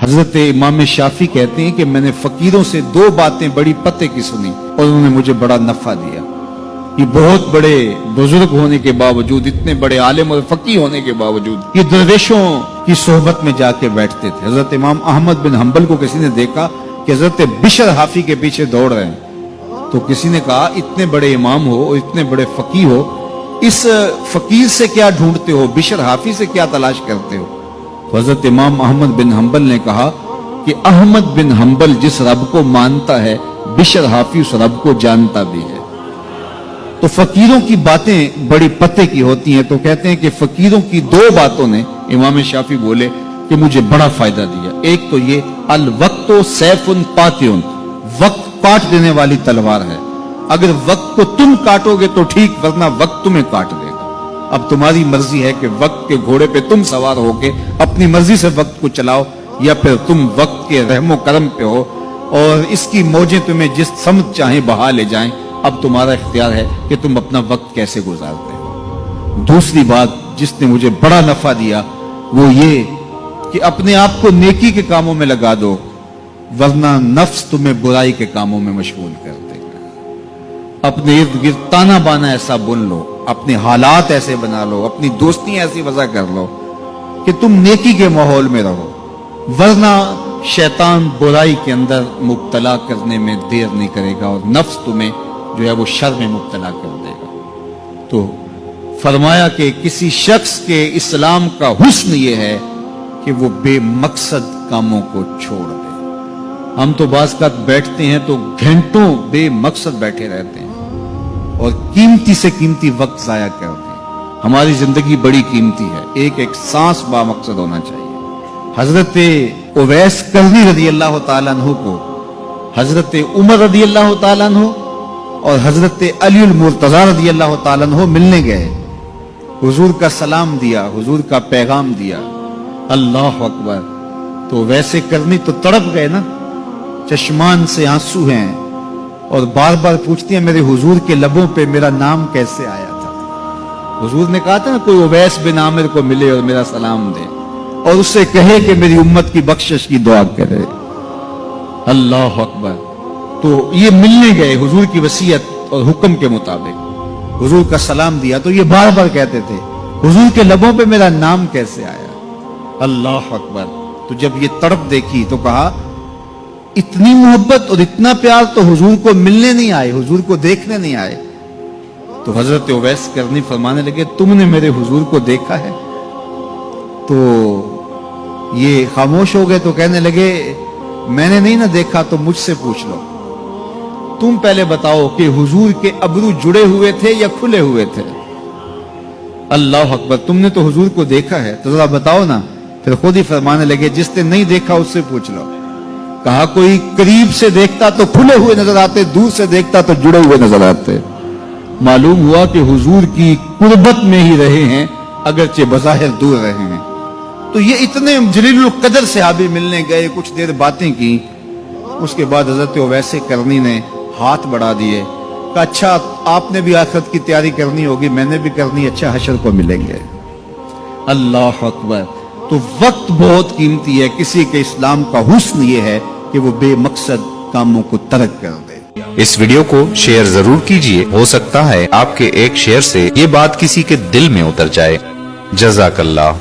हजरत इमाम शाफी कहते हैं कि मैंने फकीरों से दो बातें बड़ी पते की सुनी और उन्होंने मुझे बड़ा नफा दिया। ये बहुत बड़े बुजुर्ग होने के बावजूद, इतने बड़े आलिम और फकीह होने के बावजूद ये दरवेशों की सोहबत में जाके बैठते थे। हजरत इमाम अहमद बिन हंबल को किसी ने देखा कि हजरत बिशर हाफी के पीछे दौड़ रहे हैं, तो किसी ने कहा इतने बड़े इमाम हो और इतने बड़े फकीह हो, इस फकीर से क्या ढूंढते हो, बिशर हाफी से क्या तलाश करते हो? तो हजरत इमाम अहमद बिन हंबल ने कहा कि अहमद बिन हंबल जिस रब को मानता है, बिशर हाफी उस रब को जानता भी है। तो फकीरों की बातें बड़ी पते की होती हैं। तो कहते हैं कि फकीरों की दो बातों ने, इमाम शाफी बोले, कि मुझे बड़ा फायदा दिया। एक तो ये अल वक्तो सैफुन पातियुन, वक्त काट देने वाली तलवार है। अगर वक्त को तुम काटोगे तो ठीक, वरना वक्त तुम्हें काट देगा। अब तुम्हारी मर्जी है कि वक्त के घोड़े पे तुम सवार होके अपनी मर्जी से वक्त को चलाओ, या फिर तुम वक्त के रहमो करम पे हो और इसकी मौजें तुम्हें जिस समत चाहे बहा ले जाएं। अब तुम्हारा इख्तियार है कि तुम अपना वक्त कैसे गुजारते हो। दूसरी बात जिसने मुझे बड़ा नफा दिया वो ये कि अपने आप को नेकी के कामों में लगा दो, वरना नफ्स तुम्हें बुराई के कामों में मशगूल कर देगा। अपने इर्द गिर्द ताना बाना ऐसा बुन लो, अपने हालात ऐसे बना लो, अपनी दोस्ती ऐसी वजह कर लो कि तुम नेकी के माहौल में रहो, वरना शैतान बुराई के अंदर मुब्तला करने में देर नहीं करेगा और नफ्स तुम्हें जो है वो शर में मुब्तला कर देगा। तो फरमाया कि किसी शख्स के इस्लाम का हुस्न ये है कि वो बेमकसद कामों को छोड़ दे। हम तो बाज़ का बैठते हैं तो घंटों बेमकसद बैठे रहते हैं और कीमती से कीमती वक्त जाया करते हैं। हमारी जिंदगी बड़ी कीमती है, एक एक सांस बामकसद होना चाहिए। हजरत उवैस करनी रज़ी अल्लाह ताला अन्हु को हजरत उमर रज़ी अल्लाह ताला अन्हु और हजरत अली मुर्तजा रज़ी अल्लाह ताला अन्हु मिलने गए। हुजूर का सलाम दिया, हुजूर का पैगाम दिया। अल्लाह अकबर। तो वैसे करनी तो तड़प गए ना, चश्मान से आंसू हैं और बार बार पूछती हैं मेरे हुजूर के लबों पे मेरा नाम कैसे आया था। हुजूर ने कहा था ना कोई उवैस बिन आमिर को मिले और मेरा सलाम दे और उससे कहे कि मेरी उम्मत की बख्शिश की दुआ करे। अल्लाह अकबर। तो ये मिलने गए हुजूर की वसीयत और हुक्म के मुताबिक, हुजूर का सलाम दिया। तो ये बार बार कहते थे हुजूर के लबों पे मेरा नाम कैसे आया। अल्लाह अकबर। तो जब ये तड़प देखी तो कहा इतनी मोहब्बत और इतना प्यार तो हुजूर को मिलने नहीं आए, हुजूर को देखने नहीं आए। तो हजरत उवैस करनी फरमाने लगे तुमने मेरे हुजूर को देखा है? तो ये खामोश हो गए। तो कहने लगे मैंने नहीं ना देखा तो मुझसे पूछ लो, तुम पहले बताओ कि हुजूर के अबरू जुड़े हुए थे या खुले हुए थे? अल्लाह अकबर। तुमने तो हुजूर को देखा है तो जरा बताओ ना। फिर खुद ही फरमाने लगे जिसने नहीं देखा उससे पूछ लो। कहा कोई करीब से देखता तो खुले हुए नजर आते, दूर से देखता तो जुड़े हुए नजर आते। मालूम हुआ कि हुजूर की कुर्बत में ही रहे हैं, अगरचे बज़ाहिर दूर रहे हैं। तो ये इतने जलीलुल कदर सहाबी मिलने गए, कुछ देर बातें की। उसके बाद हजरत उवैस करनी ने हाथ बढ़ा दिए, कहा अच्छा आपने भी आखिरत की तैयारी करनी होगी, मैंने भी करनी, अच्छा हशर को मिलेंगे। अल्लाह अकबर। तो वक्त बहुत कीमती है। किसी के इस्लाम का हुस्न ये है कि वो बेमकसद कामों को तर्क कर दे। इस वीडियो को शेयर जरूर कीजिए, हो सकता है आपके एक शेयर से ये बात किसी के दिल में उतर जाए। जज़ाकल्लाह।